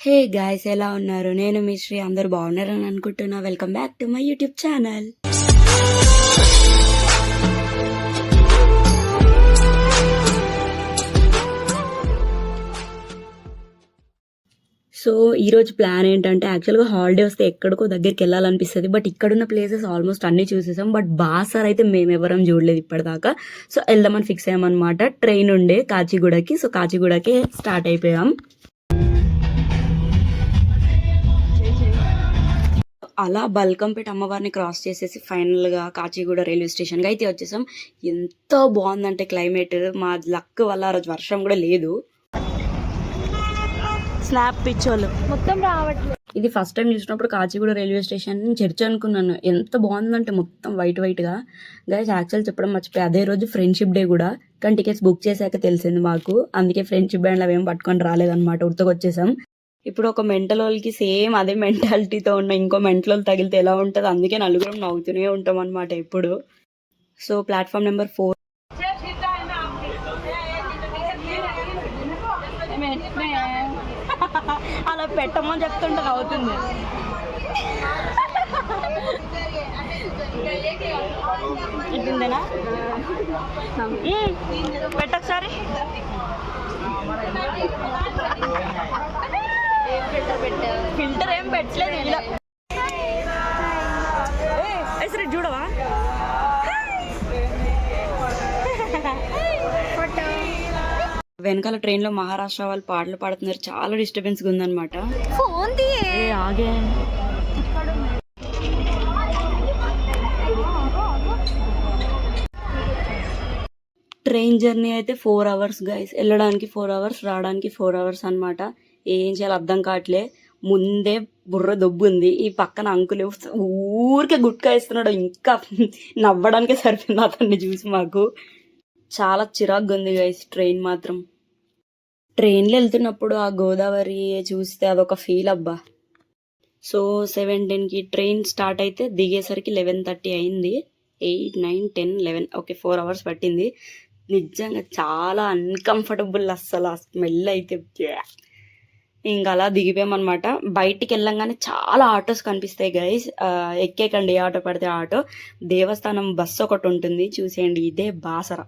Hey guys, ఎలా ఉన్నారు? నేను మీ శ్రీ. అందరూ బాగున్నారని అనుకుంటున్నా. Welcome back to my YouTube channel. So ఈరోజు ప్లాన్ ఏంటంటే, యాక్చువల్గా హాలిడే వస్తే ఎక్కడికో దగ్గరికి వెళ్ళాలనిపిస్తుంది. బట్ ఇక్కడున్న ప్లేసెస్ ఆల్మోస్ట్ అన్నీ చూసేసాం. బట్ బాసర్ అయితే మేమెవరం చూడలేదు ఇప్పటిదాకా. సో వెళ్దామని ఫిక్స్ అయ్యామన్నమాట. ట్రైన్ ఉండే కాచిగూడకి. సో కాచిగూడకి స్టార్ట్ అయిపోయాం. అలా బల్కంపేట అమ్మవారిని క్రాస్ చేసేసి ఫైనల్గా కాచిగూడ రైల్వే స్టేషన్కి అయితే వచ్చేసాం. ఎంత బాగుందంటే క్లైమేట్, మా లక్ వల్ల ఆ రోజు వర్షం కూడా లేదు. స్నాప్ పిచ్చోళ్ళు మొత్తం రావట్లేదు. ఇది ఫస్ట్ టైం చూసినప్పుడు కాచిగూడ రైల్వే స్టేషన్ చర్చ్ అనుకున్నాను. ఎంత బాగుందంటే మొత్తం వైట్గా. గైస్ యాక్చువల్ చెప్పడం మర్చిపోయి, అదే రోజు ఫ్రెండ్షిప్ డే కూడా. కానీ టికెట్స్ బుక్ చేశాక తెలిసింది మాకు. అందుకే ఫ్రెండ్షిప్ బ్యాండ్ అవేం పట్టుకొని రాలేదన్నమాట. ఉడతకొచ్చేసాం. ఇప్పుడు ఒక మెంటల్ వాళ్ళకి సేమ్ అదే మెంటాలిటీతో ఉన్న ఇంకో మెంటల్ వాళ్ళు తగిలితే ఎలా ఉంటుంది, అందుకే నలుగురం నవ్వుతూనే ఉంటాం అనమాట ఎప్పుడు. సో ప్లాట్ఫామ్ నెంబర్ 4 అలా పెట్టమని చెప్తుంటే నవ్వుతుంది. ఇట్టిందేనా పెట్టొకసారి. ఫిల్టర్ ఏం పెట్టలేదు ఇలా. సరే చూడవా, వెనకాల ట్రైన్లో మహారాష్ట్ర వాళ్ళు పాటలు పాడుతున్నారు. చాలా డిస్టర్బెన్స్గా ఉందన్నమాట. ఆగే ట్రైన్ జర్నీ అయితే 4 hours గైస్. వెళ్ళడానికి 4 hours, రావడానికి 4 hours అనమాట. ఏం చేయాలో అర్థం కావట్లే. ముందే బుర్ర దొబ్బుంది. ఈ పక్కన అంకులు ఊరికే గుట్కా ఇస్తున్నాడు. ఇంకా నవ్వడానికే సరిపోయింది అతన్ని చూసి మాకు. చాలా చిరాగ్గా ఉంది గైస్ ట్రైన్ మాత్రం. ట్రైన్లో వెళ్తున్నప్పుడు ఆ గోదావరి చూస్తే అదొక ఫీల్ అబ్బా. సో 7:10కి ట్రైన్ స్టార్ట్ అయితే దిగేసరికి 11:30 అయింది. 8, 9, 10, 11 ఓకే 4 hours పట్టింది. నిజంగా చాలా అన్కంఫర్టబుల్. అస్సలు ఆ స్మెల్ అయితే ఇంకా అలా దిగిపోయామన్నమాట. బయటికి వెళ్ళంగానే చాలా ఆటోస్ కనిపిస్తాయి గైస్. ఎక్కేకండి ఏ ఆటో పడితే ఆటో. దేవస్థానం బస్సు ఒకటి ఉంటుంది చూసేయండి. ఇదే బాసర.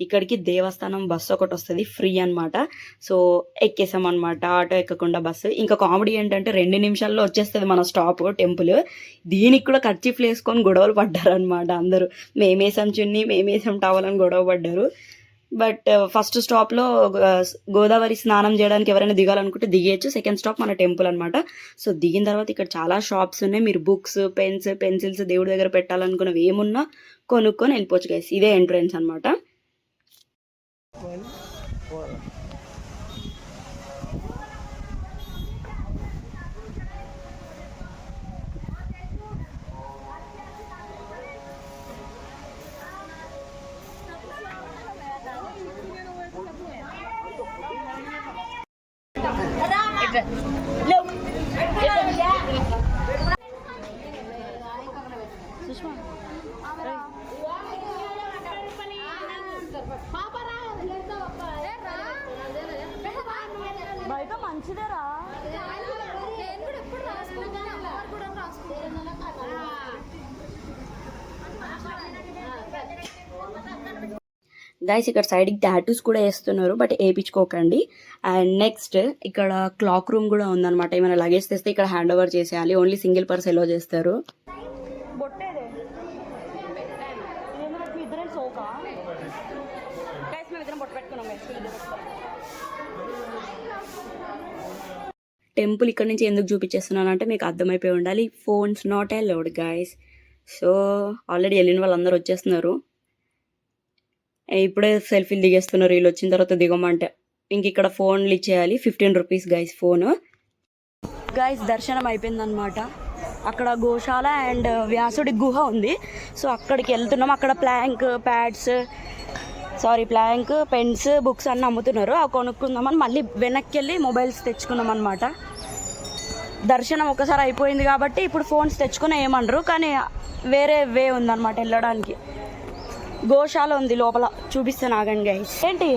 ఇక్కడికి దేవస్థానం బస్సు ఒకటి వస్తుంది ఫ్రీ అనమాట. సో ఎక్కేసాం అనమాట ఆటో ఎక్కకుండా బస్సు. ఇంకా కామెడీ ఏంటంటే 2 నిమిషాల్లో వచ్చేస్తుంది మన స్టాప్ టెంపుల్. దీనికి కూడా కర్చీఫ్లు వేసుకొని గొడవలు పడ్డారు అనమాట అందరూ. మేమేసాం చున్నీ, మేమేసాం టవల్ అని గొడవ పడ్డారు. బట్ ఫస్ట్ స్టాప్లో గోదావరి స్నానం చేయడానికి ఎవరైనా దిగాలనుకుంటే దిగేయచ్చు. సెకండ్ స్టాప్ మన టెంపుల్ అనమాట. సో దిగిన తర్వాత ఇక్కడ చాలా షాప్స్ ఉన్నాయి. మీరు బుక్స్, పెన్స్, పెన్సిల్స్, దేవుడి దగ్గర పెట్టాలనుకున్నవి ఏమున్నా కొనుక్కొని వెళ్ళిపోవచ్చు గైస్. ఇదే ఎంట్రన్స్ అనమాట. బయట మంచిదేరా. గైస్ ఇక్కడ సైడ్కి టాటూస్ కూడా వేస్తున్నారు, బట్ వేయించుకోకండి. అండ్ నెక్స్ట్ ఇక్కడ క్లాక్ రూమ్ కూడా ఉందన్నమాట. ఏమైనా లగేజ్ తెస్తే ఇక్కడ హ్యాండ్ ఓవర్ చేసేయాలి. ఓన్లీ సింగిల్ పర్సన్ ఎలో చేస్తారు. టెంపుల్ ఇక్కడ నుంచి ఎందుకు చూపించేస్తున్నాను అంటే మీకు అర్థమైపోయి ఉండాలి. Phones not allowed guys. So already వెళ్ళిన వాళ్ళందరూ వచ్చేస్తున్నారు. ఇప్పుడే సెల్ఫీలు దిగేస్తున్నారు. వీళ్ళు వచ్చిన తర్వాత దిగమంటే ఇంక ఇక్కడ ఫోన్లు ఇచ్చేయాలి. 15 rupees గైస్ ఫోన్. గైస్ దర్శనం అయిపోయిందనమాట. అక్కడ గోశాల అండ్ వ్యాసుడి గుహ ఉంది. సో అక్కడికి వెళ్తున్నాం. అక్కడ ప్లాంక్, పెన్స్, బుక్స్ అన్నీ అమ్ముతున్నారు. అవి కొనుక్కుందామని మళ్ళీ వెనక్కి వెళ్ళి మొబైల్స్ తెచ్చుకున్నాం అనమాట. దర్శనం ఒకసారి అయిపోయింది కాబట్టి ఇప్పుడు ఫోన్స్ తెచ్చుకుని ఏమనరు, కానీ వేరే వే ఉందన్నమాట వెళ్ళడానికి. గోశాల ఉంది లోపల, చూపిస్తాను ఆగండి గైస్. ఏంటి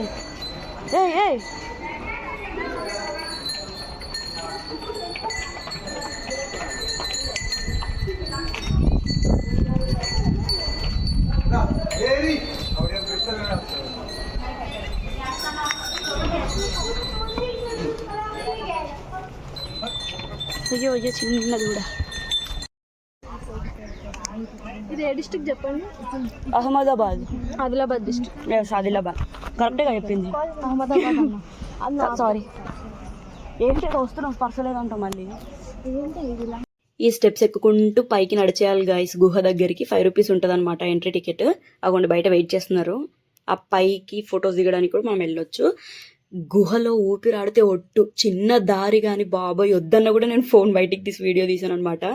అయ్యో అయ్యో చిన్నది కూడా. ఇది ఏ డిస్ట్రిక్ట్ చెప్పండి? అహ్మదాబాద్. ఆదిలాబాద్ డిస్ట్రిక్ట్. ఆదిలాబాద్ కరెక్ట్గా చెప్పింది. అహ్మదాబాద్ అన్న. సారీ ఏంటి వస్తున్నాం పర్సలేదంటాం మళ్ళీ. ఏంటి ఇది? ఈ స్టెప్స్ ఎక్కుకుంటూ పైకి నడిచేయాలి గైస్. గుహ దగ్గరికి 5 రూపీస్ ఉంటుంది అనమాట ఎంట్రీ టికెట్. అగోండి బయట వెయిట్ చేస్తున్నారు. ఆ పైకి ఫొటోస్ దిగడానికి కూడా మనం వెళ్ళొచ్చు. గుహలో ఊపిరాడితే ఒట్టు. చిన్న దారి కానీ బాబాయ్ వద్దన్న కూడా నేను ఫోన్ బయటికి తీసి వీడియో తీసాను అనమాట.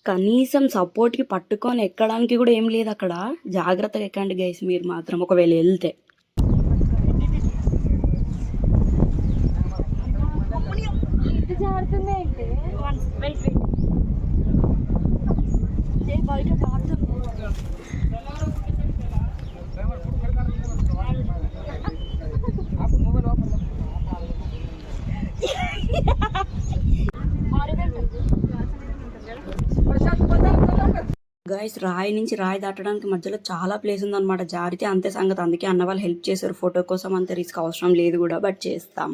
కనీసం సపోర్ట్కి పట్టుకొని ఎక్కడానికి కూడా ఏం లేదు అక్కడ. జాగ్రత్తగా ఎక్కండి గైస్ మీరు మాత్రం ఒకవేళ వెళ్తే. గైస్ రాయి నుంచి రాయి దాటడానికి మధ్యలో చాలా ప్లేస్ ఉందన్నమాట. జారితే అంతే సంగతి. అందుకే అన్న వాళ్ళు హెల్ప్ చేశారు. ఫోటో కోసం అంత రిస్క్ అవసరం లేదు కూడా, బట్ చేస్తాం.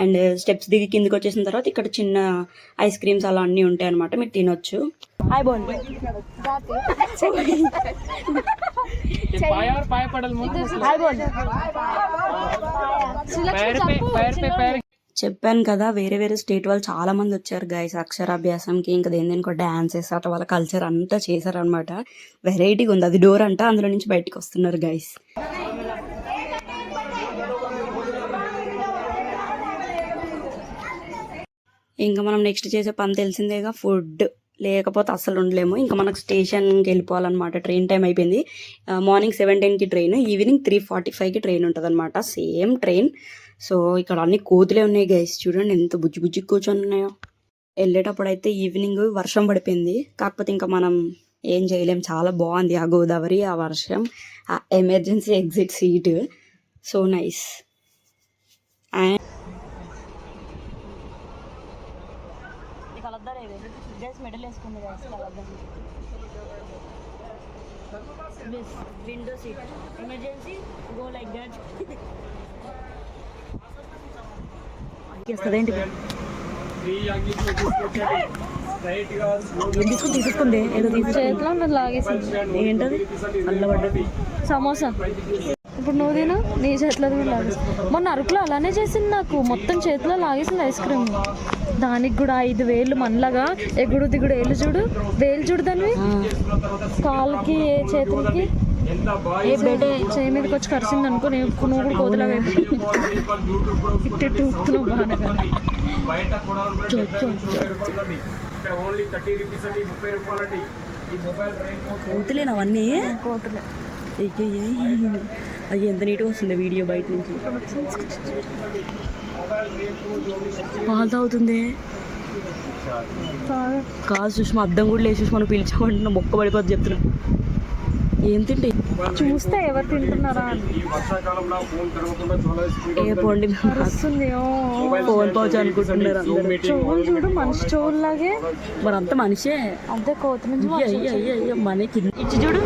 అండ్ స్టెప్స్ దిగి కిందకి వచ్చేసిన తర్వాత ఇక్కడ చిన్న ఐస్ క్రీమ్స్ అలా అన్నీ ఉంటాయి అనమాట, మీరు తినొచ్చు. హాయ్ బోల్. చెప్పాను కదా వేరే వేరే స్టేట్ వాళ్ళు చాలా మంది వచ్చారు గైస్ అక్షరాభ్యాసంకి. ఇంకా దేనికో డాన్సెస్ అట్లా వాళ్ళ కల్చర్ అంతా చేశారనమాట. వెరైటీగా ఉంది. అది డోర్ అంట, అందులో నుంచి బయటకు వస్తున్నారు గైస్. ఇంకా మనం నెక్స్ట్ చేసే పని తెలిసిందేగా, ఫుడ్ లేకపోతే అస్సలు ఉండలేము. ఇంకా మనకు స్టేషన్కి వెళ్ళిపోవాలన్నమాట. ట్రైన్ టైం అయిపోయింది. మార్నింగ్ 7:10కి ట్రైన్, ఈవినింగ్ 3:45కి ట్రైన్ ఉంటుంది అనమాట. Same train. సో ఇక్కడ అన్ని కోతులే ఉన్నాయి గైస్. చూడండి ఎంత బుజ్జి బుజ్జి కూర్చొని ఉన్నాయో. వెళ్ళేటప్పుడు అయితే ఈవినింగ్ వర్షం పడిపోయింది. కాకపోతే ఇంకా మనం ఏం చేయలేం. చాలా బాగుంది ఆ గోదావరి, ఆ వర్షం, ఆ emergency exit seat. So nice. And medal వేసుకుంది window seat, emergency go like that. ఏంటి తీసుకుంది ఏదో చేతిలో లాగేసింది. ఏంటది అల్లబడ్డది సమోసా. ఇప్పుడు నువ్వు తిను, నీ చేతిలో కూడా లాగేసింది. మొన్న అరకులో అలానే చేసింది నాకు. మొత్తం చేతిలో లాగేసింది ఐస్ క్రీమ్. దానికి కూడా 5,000 మనలాగా ఎగుడు దిగుడు. వేలు చూడు, వేలు చూడు దానివి. కాలుకి చేతులకి ఏ బేటే చేయి మీదకి వచ్చి కరిసింది అనుకో, నువ్వు కూడా కోతలాగా ఇట్టు ఊపుతున్నావు బాగా. కోతులేనా అవన్నీ? కోతులే. అది ఎంత నీట్గా వస్తుంది వీడియో బయట నుంచి. పాలు తాగుతుంది కాదు సుష్మా. అద్దం కూడా లేదు సుష్మా. నువ్వు పిలిచామంటున్నా మొక్క పడిపోద్ది చెప్తున్నా. ఏం తింటే చూస్తే ఎవరు తింటున్నారా అని. ఏ పోండి వస్తుంది ఫోన్ పౌచ్ అనుకుంటున్నారు అందరూ. చెవులు చూడు మనిషి చెవుల్లాగే. మరి అంత మనిషే. అంతే కోతి నుంచి మనకి ఇచ్చి చూడు,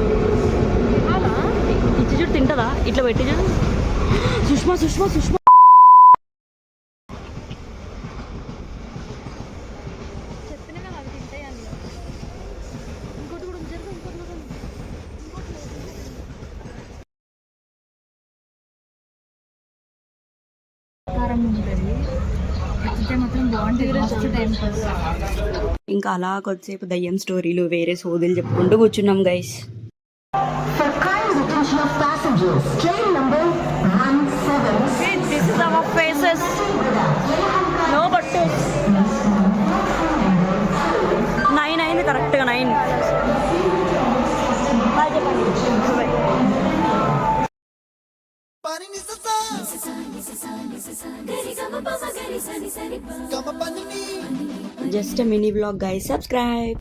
ఇచ్చి చూడు తింటదా? ఇట్లా పెట్టి చూడు. సుష్మా సుష్మా సుష్మా ఇంకా అలా కొద్దిసేపు దయ్యం స్టోరీలు వేరే సోదులు చెప్పుకుంటూ కూర్చున్నాం గైస్. నైన్ అయింది కరెక్ట్గా 9. Just a mini vlog guys, subscribe.